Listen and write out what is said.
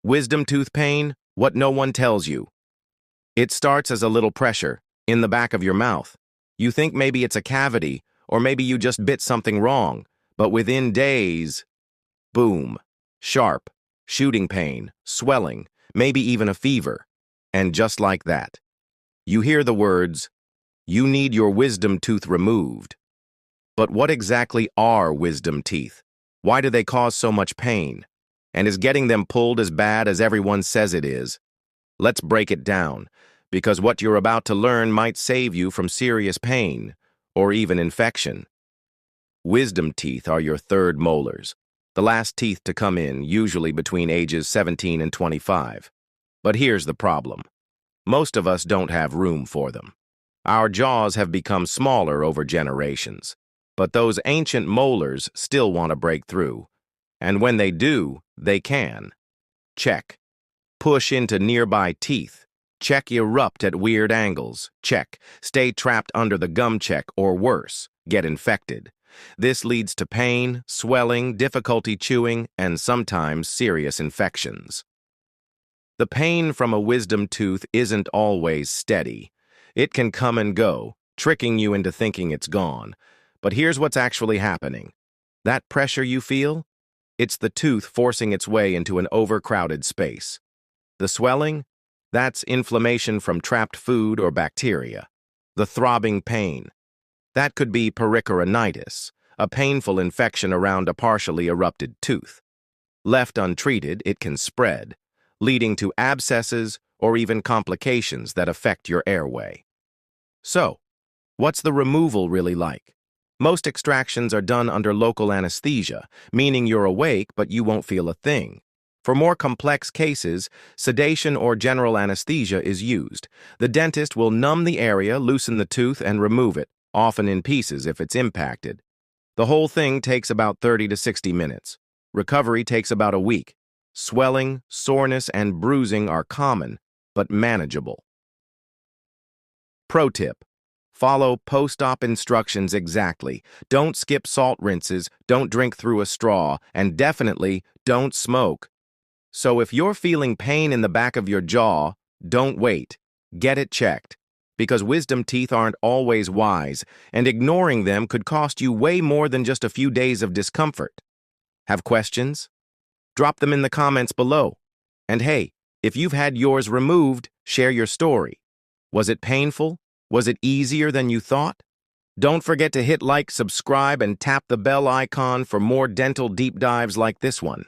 Wisdom tooth pain, what no one tells you. It starts as a little pressure in the back of your mouth. You think maybe it's a cavity, or maybe you just bit something wrong, but within days, boom, sharp, shooting pain, swelling, maybe even a fever. And just like that, you hear the words, "You need your wisdom tooth removed." But what exactly are wisdom teeth? Why do they cause so much pain? And is getting them pulled as bad as everyone says it is? Let's break it down, because what you're about to learn might save you from serious pain, or even infection. Wisdom teeth are your third molars, the last teeth to come in, usually between ages 17 and 25. But here's the problem. Most of us don't have room for them. Our jaws have become smaller over generations, but those ancient molars still want to break through. And when they do, they can. Check. Push into nearby teeth. Check. Erupt at weird angles. Check. Stay trapped under the gum. Check. Or worse, get infected. This leads to pain, swelling, difficulty chewing, and sometimes serious infections. The pain from a wisdom tooth isn't always steady. It can come and go, tricking you into thinking it's gone. But here's what's actually happening. That pressure you feel? It's the tooth forcing its way into an overcrowded space. The swelling? That's inflammation from trapped food or bacteria. The throbbing pain? That could be pericoronitis, a painful infection around a partially erupted tooth. Left untreated, it can spread, leading to abscesses or even complications that affect your airway. So, what's the removal really like? Most extractions are done under local anesthesia, meaning you're awake but you won't feel a thing. For more complex cases, sedation or general anesthesia is used. The dentist will numb the area, loosen the tooth, and remove it, often in pieces if it's impacted. The whole thing takes about 30 to 60 minutes. Recovery takes about a week. Swelling, soreness, and bruising are common, but manageable. Pro tip: follow post-op instructions exactly. Don't skip salt rinses, don't drink through a straw, and definitely don't smoke. So if you're feeling pain in the back of your jaw, don't wait. Get it checked. Because wisdom teeth aren't always wise, and ignoring them could cost you way more than just a few days of discomfort. Have questions? Drop them in the comments below. And hey, if you've had yours removed, share your story. Was it painful? Was it easier than you thought? Don't forget to hit like, subscribe, and tap the bell icon for more dental deep dives like this one.